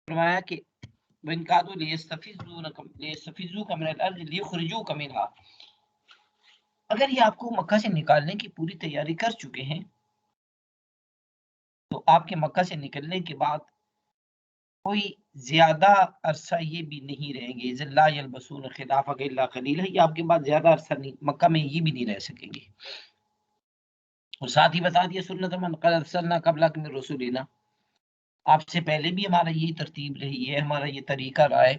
فرمایا کہ وَإِن كَادُوا لِيَسْتَفِزُّوكَ مِنَ الْأَرْضِ لِيُخْرِجُوكَ مِنْهَا، اگر یہ آپ کو مکہ سے نکالنے کی پوری تیاری کر چکے ہیں تو آپ کے مکہ سے نکلنے کے بعد کوئی زیادہ عرصہ یہ بھی نہیں رہیں گے. لا يلبسون خلافك الا قليلا، یہ آپ کے بعد زیادہ عرصہ نہیں، مکہ میں یہ بھی نہیں رہ سکیں گے. اور ساتھ ہی بتا دیا سنت من قد ارسلنا قبلک من رسولنا، آپ سے پہلے بھی ہمارا یہی ترتیب رہی ہے، ہمارا یہ طریقہ رہا ہے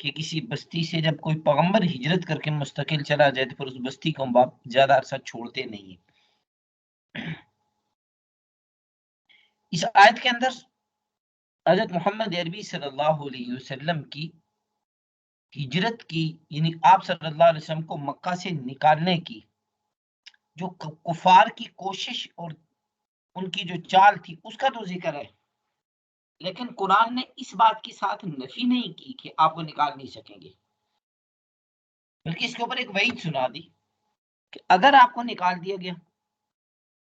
کہ کسی بستی سے جب کوئی پیغمبر ہجرت کر کے مستقل چلا جائے تو پھر اس بستی کو ہم زیادہ عرصہ چھوڑتے نہیں ہیں. اس آیت کے اندر حضرت محمد عربی صلی اللہ علیہ وسلم کی ہجرت کی، یعنی آپ صلی اللہ علیہ وسلم کو مکہ سے نکالنے کی جو کفار کی کوشش اور ان کی جو چال تھی اس کا تو ذکر ہے، لیکن قرآن نے اس بات کے ساتھ نفی نہیں کی کہ آپ کو نکال نہیں سکیں گے، بلکہ اس کے اوپر ایک وعید سنا دی کہ اگر آپ کو نکال دیا گیا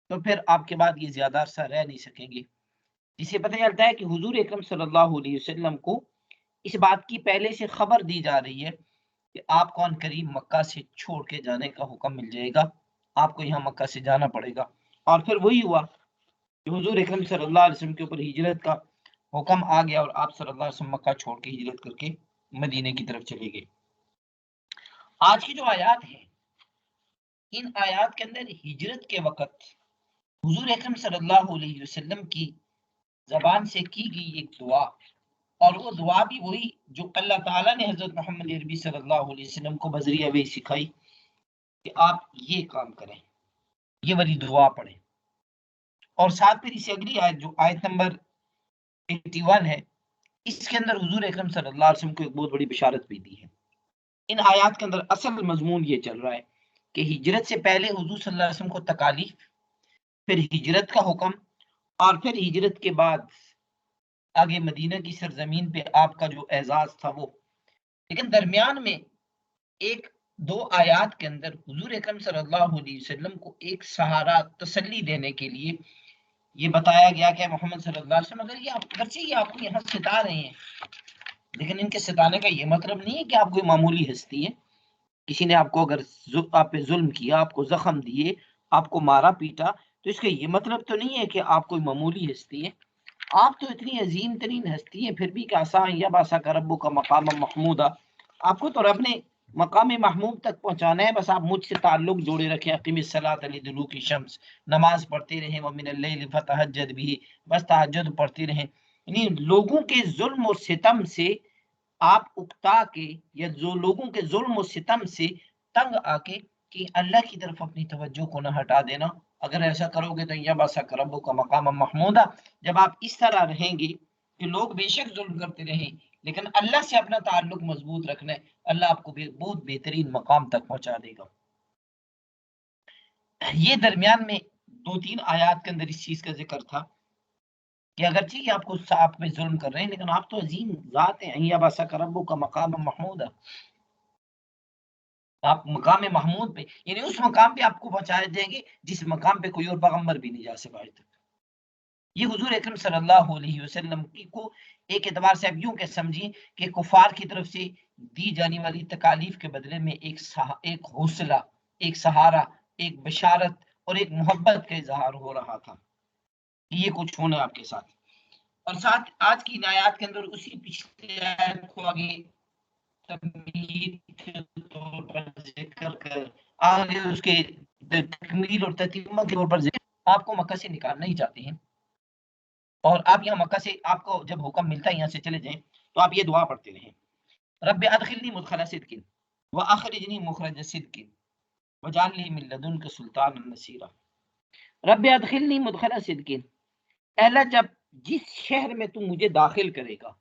تو پھر آپ کے بعد یہ زیادہ عرصہ رہ نہیں سکیں گے. جسے پتہ چلتا ہے کہ حضور اکرم صلی اللہ علیہ وسلم کو اس بات کی پہلے سے خبر دی جا رہی ہے کہ آپ کو ان قریب مکہ سے چھوڑ کے جانے کا حکم مل جائے گا، آپ کو یہاں مکہ سے جانا پڑے گا. اور پھر وہی ہوا کہ حضور اکرم صلی اللہ علیہ وسلم کے اوپر ہجرت کا حکم آ گیا اور آپ صلی اللہ علیہ وسلم مکہ چھوڑ کے ہجرت کر کے مدینے کی طرف چلے گئے. آج کی جو آیات ہیں ان آیات کے اندر ہجرت کے وقت حضور اکرم صلی اللہ علیہ وسلم کی زبان سے کی گئی ایک دعا، اور وہ دعا بھی وہی جو اللہ تعالیٰ نے حضرت محمد عربی صلی اللہ علیہ وسلم کو بذریعہ وحی سکھائی کہ آپ یہ کام کریں، یہ والی دعا پڑھیں. اور ساتھ پھر اسے اگلی آیت جو آیت نمبر 81 ہے، اس کے اندر حضور اکرم صلی اللہ علیہ وسلم کو ایک بہت بڑی بشارت بھی دی ہے. ان آیات کے اندر اصل مضمون یہ چل رہا ہے کہ ہجرت سے پہلے حضور صلی اللہ علیہ وسلم کو تکالیف، پھر ہجرت کا حکم، اور پھر ہجرت کے بعد آگے مدینہ کی سرزمین پہ آپ کا جو اعزاز تھا وہ. لیکن درمیان میں ایک دو آیات کے اندر حضور اکرم صلی اللہ علیہ وسلم کو ایک سہارا تسلی دینے کے لیے یہ بتایا گیا کہ محمد صلی اللہ علیہ وسلم اگر یہ اگرچہ یہ آپ کو یہاں ستا رہے ہیں لیکن ان کے ستانے کا یہ مطلب نہیں ہے کہ آپ کوئی معمولی ہستی ہے. کسی نے آپ کو اگر آپ پہ ظلم کیا، آپ کو زخم دیے، آپ کو مارا پیٹا، تو اس کا یہ مطلب تو نہیں ہے کہ آپ کوئی معمولی ہستی ہے. آپ تو اتنی عظیم ترین ہستی ہے، پھر بھی کہ آسا یا باسا کا ربو کا مقام محمودہ، آپ کو تو رب نے مقام محمود تک پہنچانا ہے، بس آپ مجھ سے تعلق جوڑے رکھیں. اقیم الصلاۃ لدلوک الشمس، نماز پڑھتے رہیں، ومن اللیل فتہجد بھی، بس تہجد پڑھتے رہیں. یعنی لوگوں کے ظلم اور ستم سے آپ اکتا کے، یا جو لوگوں کے ظلم و ستم سے تنگ آ کے کہ اللہ کی طرف اپنی توجہ کو نہ ہٹا دینا. اگر ایسا کرو گے تو یا باسا کربو کا مقام محمودہ، جب آپ اس طرح رہیں گے کہ لوگ بے شک ظلم کرتے رہیں لیکن اللہ سے اپنا تعلق مضبوط رکھنا ہے، اللہ آپ کو بہت بہترین مقام تک پہنچا دے گا. یہ درمیان میں دو تین آیات کے اندر اس چیز کا ذکر تھا کہ اگرچہ یہ آپ کو آپ میں ظلم کر رہے ہیں لیکن آپ تو عظیم ذات ہیں. یا باسا کربو کا مقام محمودہ، آپ مقام محمود پہ، یعنی اس مقام پہ آپ کو پہنچائے جائیں گے جس مقام پہ کوئی اور پیغمبر بھی نہیں جا سکا آج تک. یہ حضور اکرم صلی اللہ علیہ وسلم کی کو ایک اعتبار سے آپ یوں کہ سمجھیں کہ کفار کی طرف سے دی جانے والی تکالیف کے بدلے میں ایک حوصلہ، ایک سہارا، ایک بشارت اور ایک محبت کا اظہار ہو رہا تھا. یہ کچھ ہونا آپ کے ساتھ. اور ساتھ آج کی آیات کے اندر اسی پچھلے آیت کو آگے تمہید کے طور پر ذکر کر آگے اس کے تکمیل اور تتمہ کے طور پر ذکر، آپ کو مکہ سے نکالنا ہی چاہتے ہیں اور آپ یہاں مکہ سے آپ کو جب حکم ملتا ہے یہاں سے چلے جائیں تو آپ یہ دعا پڑھتے رہیں، رب ادخلنی مدخل صدق واخرجنی مخرج صدق واجعل لی من لدنک سلطانا نصیرا. رب ادخلنی مدخل صدق، اے اللہ جب جس شہر میں تو مجھے داخل کرے گا،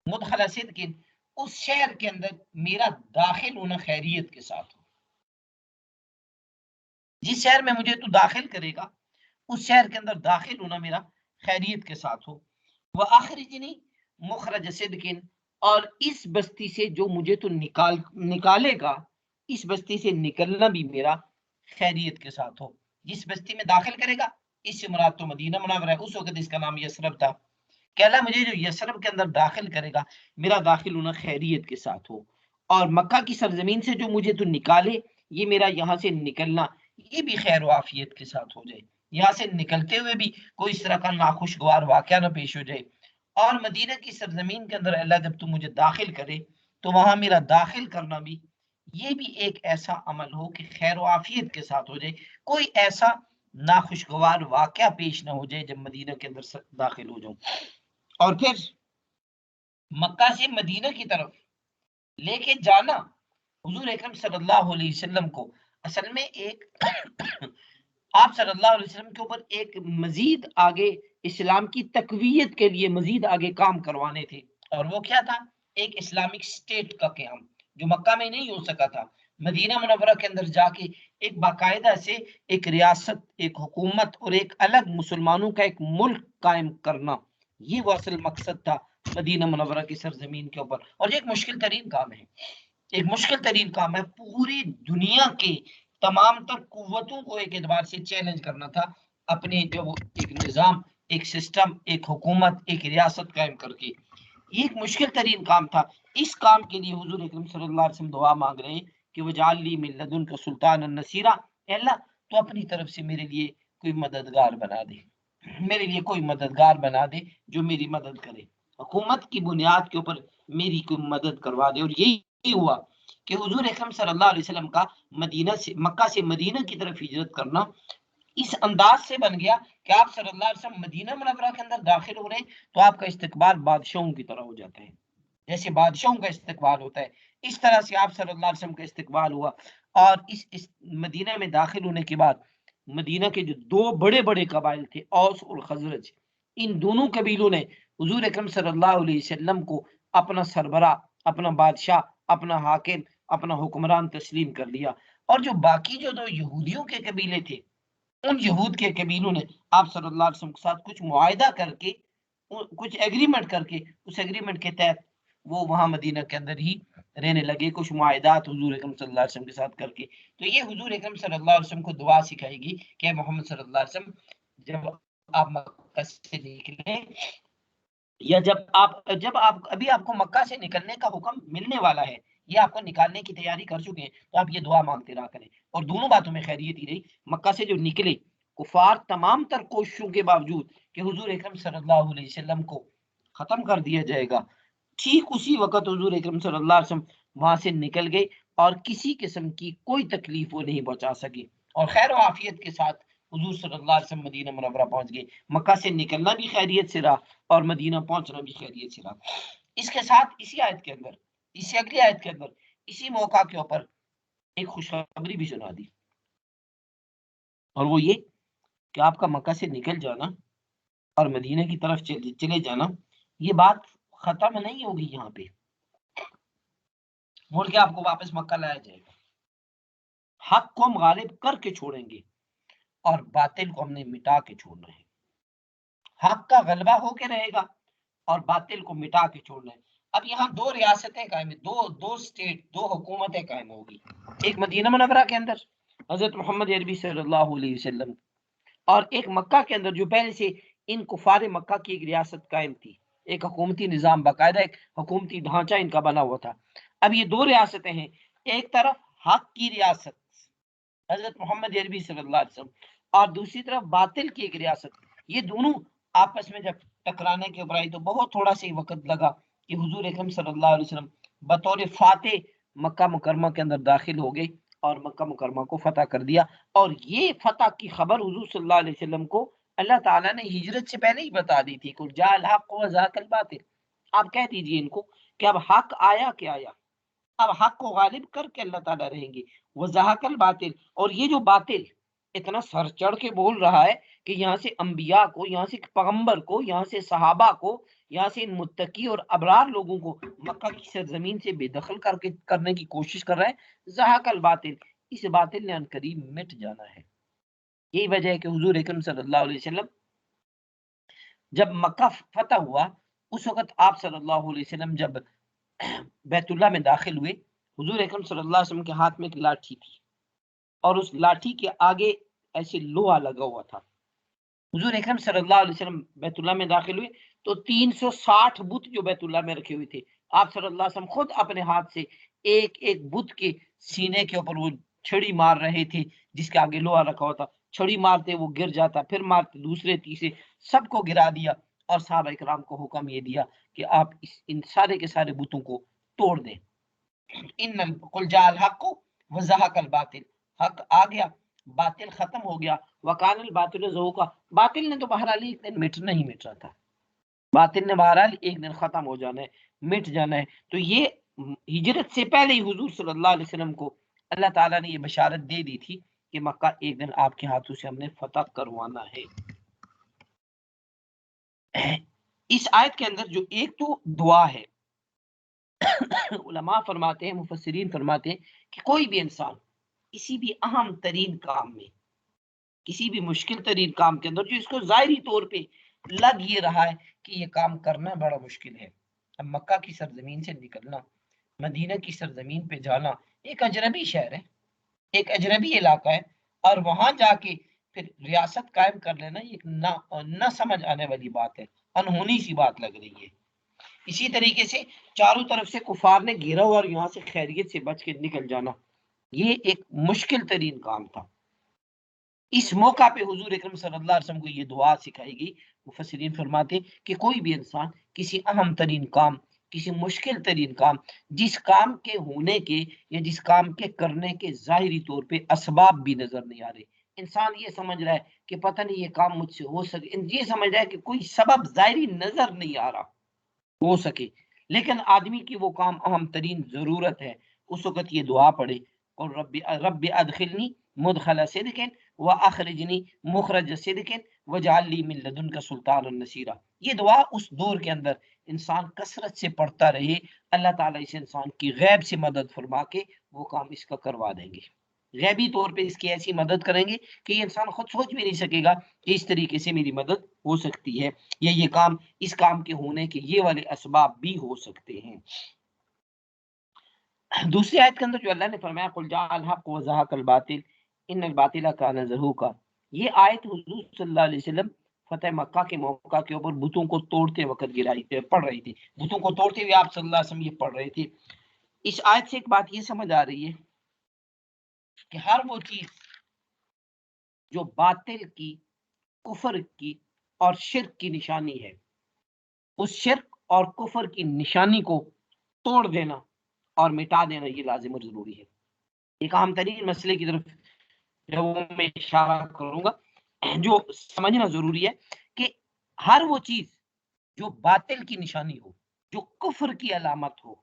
مدخل صدق، اس شہر کے اندر میرا داخل ہونا خیریت کے ساتھ ہو. جس شہر میں مجھے تو داخل کرے گا اس شہر کے اندر داخل ہونا میرا خیریت کے ساتھ ہو. وَأَخْرِجْنِي مُخْرَجَ صِدْقٍ، اور اس بستی سے جو مجھے تو نکالے گا اس بستی سے نکلنا بھی میرا خیریت کے ساتھ ہو. جس بستی میں داخل کرے گا اس سے مراد تو مدینہ منورہ ہے، اس وقت اس کا نام یثرب تھا. کہ اللہ مجھے جو یثرب کے اندر داخل کرے گا میرا داخل ہونا خیریت کے ساتھ ہو، اور مکہ کی سرزمین سے جو مجھے تو نکالے یہ میرا یہاں سے نکلنا یہ بھی خیر و عافیت کے ساتھ ہو جائے، یہاں سے نکلتے ہوئے بھی کوئی اس طرح کا ناخوشگوار واقعہ نہ پیش ہو جائے، اور مدینہ کی سرزمین کے اندر اللہ جب تو مجھے داخل کرے تو وہاں میرا داخل کرنا بھی یہ بھی ایک ایسا عمل ہو کہ خیر و عافیت کے ساتھ ہو جائے، کوئی ایسا ناخوشگوار واقعہ پیش نہ ہو جائے جب مدینہ کے اندر داخل ہو جاؤں۔ اور پھر مکہ سے مدینہ کی طرف لے کے جانا حضور اکرم صلی اللہ علیہ وسلم کو اصل میں ایک آپ صلی اللہ علیہ وسلم کے اوپر ایک مزید آگے اسلام کی تقویت کے لیے مزید آگے کام کروانے تھے، اور وہ کیا تھا؟ ایک اسلامک اسٹیٹ کا قیام جو مکہ میں نہیں ہو سکا تھا، مدینہ منورہ کے اندر جا کے ایک باقاعدہ سے ایک ریاست، ایک حکومت اور ایک الگ مسلمانوں کا ایک ملک قائم کرنا، یہ وہ اصل مقصد تھا مدینہ منورہ کی سرزمین کے اوپر، اور یہ ایک مشکل ترین کام ہے، ایک مشکل ترین کام ہے، پوری دنیا کے تمام تر قوتوں کو ایک اعتبار سے چیلنج کرنا تھا اپنے جو ایک نظام، ایک سسٹم، ایک حکومت، ایک ریاست قائم کر کے، یہ ایک مشکل ترین کام تھا۔ اس کام کے لیے حضور اکرم صلی اللہ علیہ وسلم دعا مانگ رہے ہیں کہ وجعل لی من لدنک سلطانا نصیرا، اے اللہ تو اپنی طرف سے میرے لیے کوئی مددگار بنا دے، میرے لیے کوئی مددگار بنا دے جو میری مدد کرے، حکومت کی بنیاد کے اوپر میری کوئی مدد کروا دے۔ اور یہی ہوا کہ حضور اکرم صلی اللہ علیہ وسلم کا مدینہ سے مکہ سے مدینہ کی طرف ہجرت کرنا اس انداز سے بن گیا کہ آپ صلی اللہ علیہ وسلم مدینہ منورہ کے اندر داخل ہو رہے ہیں تو آپ کا استقبال بادشاہوں کی طرح ہو جاتا ہے، جیسے بادشاہوں کا استقبال ہوتا ہے اس طرح سے آپ صلی اللہ علیہ وسلم کا استقبال ہوا۔ اور اس مدینہ میں داخل ہونے کے بعد مدینہ کے جو دو بڑے بڑے قبائل تھے اوس اور خزرج، ان دونوں قبیلوں نے حضور اکرم صلی اللہ علیہ وسلم کو اپنا سربراہ، اپنا بادشاہ، اپنا حاکم، اپنا حکمران تسلیم کر لیا، اور جو باقی جو دو یہودیوں کے قبیلے تھے ان یہود کے قبیلوں نے آپ صلی اللہ علیہ وسلم کے ساتھ کچھ معاہدہ کر کے، کچھ ایگریمنٹ کر کے، اس ایگریمنٹ کے تحت وہ وہاں مدینہ کے اندر ہی رہنے لگے، کچھ معاہدات حضور اکرم صلی اللہ علیہ وسلم کے ساتھ کر کے۔ تو یہ حضور اکرم صلی اللہ علیہ وسلم کو دعا سکھائے گی کہ محمد صلی اللہ علیہ وسلم جب آپ مکہ سے نکلیں، یا جب آپ ابھی آپ کو مکہ سے نکلنے کا حکم ملنے والا ہے، یہ آپ کو نکالنے کی تیاری کر چکے ہیں، تو آپ یہ دعا مانگتے رہا کریں، اور دونوں باتوں میں خیریت ہی رہی۔ مکہ سے جو نکلے کفار تمام تر کوششوں کے باوجود کہ حضور اکرم صلی اللہ علیہ وسلم کو ختم کر دیا جائے گا، ٹھیک اسی وقت حضور اکرم صلی اللہ علیہ وسلم وہاں سے نکل گئے اور کسی قسم کی کوئی تکلیف وہ نہیں پہنچا سکے، اور خیر و عافیت کے ساتھ حضور صلی اللہ علیہ وسلم مدینہ منورہ پہنچ گئے، مکہ سے نکلنا بھی خیریت سے رہا اور مدینہ پہنچنا بھی خیریت سے رہا۔ اس کے ساتھ اسی آیت کے اندر، اسی اگلی آیت کے اندر، اسی موقع کے اوپر ایک خوشخبری بھی سنا دی، اور وہ یہ کہ آپ کا مکہ سے نکل جانا اور مدینہ کی طرف چلے جانا یہ بات ختم نہیں ہوگی، یہاں پہ مڑ کے آپ کو واپس مکہ لایا جائے گا، حق کو ہم غالب کر کے چھوڑیں گے اور باطل کو ہم نے مٹا کے چھوڑنا ہے، حق کا غلبہ ہو کے رہے گا اور باطل کو مٹا کے چھوڑنا ہے۔ اب یہاں دو ریاستیں قائم ہیں، دو اسٹیٹ، دو حکومتیں قائم ہوگی، ایک مدینہ منورہ کے اندر حضرت محمد عربی صلی اللہ علیہ وسلم، اور ایک مکہ کے اندر جو پہلے سے ان کفار مکہ کی ایک ریاست قائم تھی، ایک حکومتی نظام، باقاعدہ ایک حکومتی ڈھانچہ ان کا بنا ہوا تھا۔ اب یہ دو ریاستیں ہیں، ایک طرف حق کی ریاست حضرت محمد عربی صلی اللہ علیہ وسلم، اور دوسری طرف باطل کی ایک ریاست، یہ دونوں آپس میں جب ٹکرانے کے اوپر آئی تو بہت تھوڑا سا ہی وقت لگا کہ حضور اکرم صلی اللہ علیہ وسلم بطور فاتح مکہ مکرمہ کے اندر داخل ہو گئے اور مکہ مکرمہ کو فتح کر دیا، اور یہ فتح کی خبر حضور صلی اللہ علیہ وسلم کو اللہ تعالیٰ نے ہجرت سے پہلے ہی بتا دی تھی، قل جاء الحق وزهق الباطل، آپ کہہ دیجئے ان کو کہ اب حق آیا کہ آیا، اب حق کو غالب کر کے اللہ تعالیٰ رہیں گے، وزهق الباطل، اور یہ جو باطل اتنا سر چڑھ کے بول رہا ہے کہ یہاں سے انبیاء کو، یہاں سے پیغمبر کو، یہاں سے صحابہ کو، یہاں سے ان متقی اور ابرار لوگوں کو مکہ کی سرزمین سے بے دخل کرنے کی کوشش کر رہا ہے، زہق الباطل، اس باطل نے عنقریب مٹ جانا ہے۔ یہی وجہ ہے کہ حضور اکرم صلی اللہ علیہ وسلم جب مکہ فتح ہوا اس وقت آپ صلی اللہ علیہ وسلم جب بیت اللہ میں داخل ہوئے، حضور اکرم صلی اللہ علیہ وسلم کے ہاتھ میں ایک لاٹھی تھی، اور اس لاٹھی کے آگے ایسے لوہا لگا ہوا تھا، حضور اکرم صلی اللہ علیہ وسلم بیت اللہ میں داخل ہوئے تو 360 بت جو بیت اللہ میں رکھے ہوئے تھے، آپ صلی اللہ علیہ وسلم خود اپنے ہاتھ سے ایک ایک بت کے سینے کے اوپر وہ چھڑی مار رہے تھے، جس کے آگے لوہا رکھا ہوتا، چھڑی مارتے وہ گر جاتا، پھر مارتے دوسرے تیسرے، سب کو گرا دیا، اور صحابہ اکرام کو حکم یہ دیا کہ آپ ان سارے کے سارے بتوں کو توڑ دیں۔ قل جاء الحق وزهق الباطل، حق آ گیا، باطل ختم ہو گیا، وکان الباطل زہوقا، باطل نے تو بہرحال ایک دن مٹنا ہی مٹ رہا تھا، باطل نے بہرحال ایک دن ختم ہو جانا ہے، مٹ جانا ہے۔ تو یہ ہجرت سے پہلے ہی حضور صلی اللہ علیہ وسلم کو اللہ تعالیٰ نے یہ بشارت دے دی تھی کہ مکہ ایک دن آپ کے ہاتھوں سے ہم نے فتح کروانا ہے۔ اس آیت کے اندر جو ایک تو دعا ہے، علماء فرماتے ہیں، مفسرین فرماتے ہیں کہ کوئی بھی انسان کسی بھی اہم ترین کام میں، کسی بھی مشکل ترین کام کے اندر جو اس کو ظاہری طور پہ لگ یہ رہا ہے کہ یہ کام کرنا بڑا مشکل ہے، اب مکہ کی سرزمین سے نکلنا، مدینہ کی سرزمین پہ جانا، ایک اجنبی شہر ہے، ایک اجنبی علاقہ ہے، اور وہاں جا کے پھر ریاست قائم کر لینا یہ ایک نہ سمجھ آنے والی بات ہے، انہونی سی بات لگ رہی ہے۔ اسی طریقے سے چاروں طرف سے کفار نے گھیرا ہوا اور یہاں سے خیریت سے بچ کے نکل جانا، یہ ایک مشکل ترین کام تھا۔ اس موقع پہ حضور اکرم صلی اللہ علیہ وسلم کو یہ دعا سکھائی گئی۔ مفسرین فرماتے کہ کوئی بھی انسان کسی اہم ترین کام، کسی مشکل ترین کام، جس کام کے ہونے کے یا جس کام کے کرنے کے ظاہری طور پہ اسباب بھی نظر نہیں آ رہے، انسان یہ سمجھ رہا ہے کہ پتہ نہیں یہ کام مجھ سے ہو سکے، یہ سمجھ رہا ہے کہ کوئی سبب ظاہری نظر نہیں آ رہا ہو سکے، لیکن آدمی کی وہ کام اہم ترین ضرورت ہے، اس وقت یہ دعا پڑھے، اور رب ادخلنی مدخل صدق واخرجنی مخرج صدق واجعل لی من لدنک سلطانا نصیرا۔ یہ دعا اس دور کے اندر انسان کثرت سے پڑھتا رہے، اللہ تعالیٰ اس انسان کی غیب سے مدد فرما کے وہ کام اس کا کروا دیں گے، غیبی طور پہ اس کی ایسی مدد کریں گے کہ یہ انسان خود سوچ بھی نہیں سکے گا کہ اس طریقے سے میری مدد ہو سکتی ہے، یا یہ کام، اس کام کے ہونے کے یہ والے اسباب بھی ہو سکتے ہیں۔ دوسری آیت کے اندر جو اللہ نے فرمایا قل جاء الحق وزهق الباطل ان الباطل كان زهوقا، یہ آیت حضور صلی اللہ علیہ وسلم فتح مکہ کے موقع کے اوپر بتوں کو توڑتے وقت پڑھ رہی تھی، بتوں کو توڑتے ہوئے آپ صلی اللہ علیہ وسلم یہ پڑھ رہے تھے۔ اس آیت سے ایک بات یہ سمجھ آ رہی ہے کہ ہر وہ چیز جو باطل کی، کفر کی اور شرک کی نشانی ہے، اس شرک اور کفر کی نشانی کو توڑ دینا اور مٹا دینا یہ لازم اور ضروری ہے۔ ایک اہم ترین مسئلے کی طرف جو میں اشارہ کروں گا، جو سمجھنا ضروری ہے کہ ہر وہ چیز جو باطل کی نشانی ہو، جو کفر کی علامت ہو،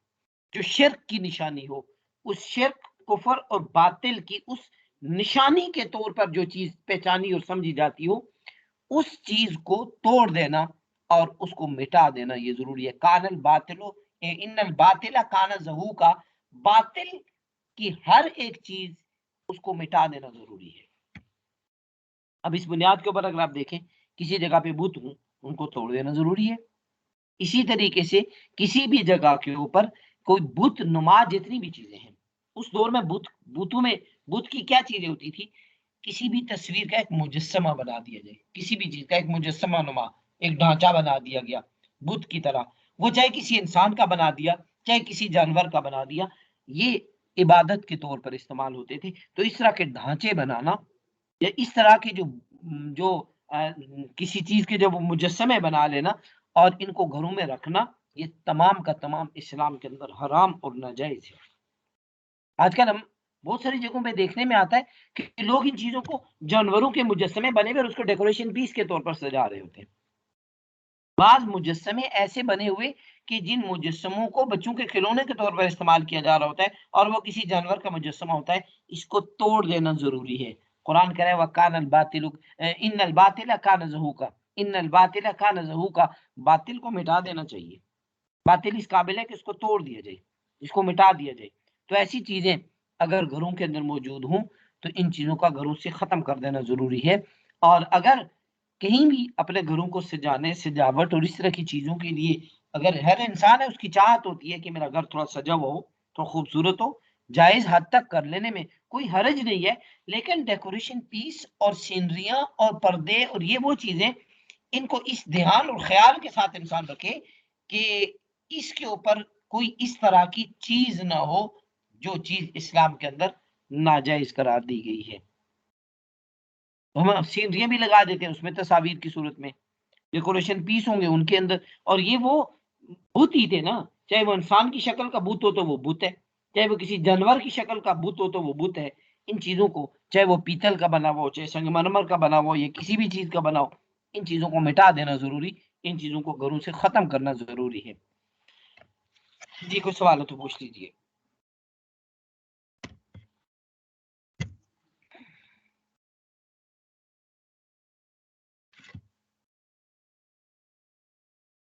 جو شرک کی نشانی ہو، اس شرک، کفر اور باطل کی اس نشانی کے طور پر جو چیز پہچانی اور سمجھی جاتی ہو، اس چیز کو توڑ دینا اور اس کو مٹا دینا یہ ضروری ہے۔ کان الباطل ان الباطل کان زہوقا، باطل کی ہر ایک چیز اس کو مٹا دینا ضروری ہے۔ اب اس بنیاد کے اوپر اگر آپ دیکھیں، کسی جگہ پہ بت ہوں، ان کو توڑ دینا ضروری ہے۔ اسی طریقے سے کسی بھی جگہ کے اوپر کوئی بت نما جتنی بھی چیزیں ہیں، اس دور میں بتوں میں بت کی کیا چیزیں ہوتی تھی؟ کسی بھی تصویر کا ایک مجسمہ بنا دیا جائے، کسی بھی چیز کا ایک مجسمہ نما، ایک ڈھانچہ بنا دیا گیا بت کی طرح، وہ چاہے کسی انسان کا بنا دیا، چاہے کسی جانور کا بنا دیا، یہ عبادت کے طور پر استعمال ہوتے تھے۔ تو اس طرح کے ڈھانچے بنانا یا اس طرح کے جو کسی چیز کے جو مجسمے بنا لینا اور ان کو گھروں میں رکھنا، یہ تمام کا تمام اسلام کے اندر حرام اور ناجائز ہے۔ آج کل ہم بہت ساری جگہوں پہ دیکھنے میں آتا ہے کہ لوگ ان چیزوں کو جانوروں کے مجسمے بنے ہوئے اور اس کو ڈیکوریشن پیس کے طور پر سجا رہے ہوتے ہیں۔ بعض مجسمے ایسے بنے ہوئے کہ جن مجسموں کو بچوں کے کھلونے کے طور پر استعمال کیا جا رہا ہوتا ہے اور وہ کسی جانور کا مجسمہ ہوتا ہے، اس کو توڑ دینا ضروری ہے۔ قرآن کہہ رہا ہے وَكَانَ الْبَاطِلُ إِنَّ الْبَاطِلَ كَانَ زَهُوقًا، إِنَّ الْبَاطِلَ كَانَ زَهُوقًا، باطل کو مٹا دینا چاہیے، باطل اس قابل ہے کہ اس کو توڑ دیا جائے، اس کو مٹا دیا جائے۔ تو ایسی چیزیں اگر گھروں کے اندر موجود ہوں تو ان چیزوں کا گھروں سے ختم کر دینا ضروری ہے۔ اور اگر کہیں بھی اپنے گھروں کو سجانے، سجاوٹ اور اس طرح کی چیزوں کے لیے، اگر ہر انسان ہے اس کی چاہت ہوتی ہے کہ میرا گھر تھوڑا سجا ہوا ہو، تھوڑا خوبصورت ہو، جائز حد تک کر لینے میں کوئی حرج نہیں ہے، لیکن ڈیکوریشن پیس اور سینریاں اور پردے اور یہ وہ چیزیں، ان کو اس دھیان اور خیال کے ساتھ انسان رکھے کہ اس کے اوپر کوئی اس طرح کی چیز نہ ہو جو چیز اسلام کے اندر ناجائز قرار دی گئی ہے۔ ہم سینریاں بھی لگا دیتے ہیں اس میں تصاویر کی صورت میں، ڈیکوریشن پیس ہوں گے ان کے اندر، اور یہ وہ بت ہی تھے نا، چاہے وہ انسان کی شکل کا بت ہو تو وہ بت ہے، چاہے وہ کسی جانور کی شکل کا بت ہو تو وہ بت ہے۔ ان چیزوں کو، چاہے وہ پیتل کا بنا ہوا ہو، چاہے سنگ مرمر کا بنا ہوا ہو، یا کسی بھی چیز کا بنا ہو، ان چیزوں کو مٹا دینا ضروری، ان چیزوں کو گھروں سے ختم کرنا ضروری ہے۔ جی کوئی سوال ہو تو پوچھ لیجیے۔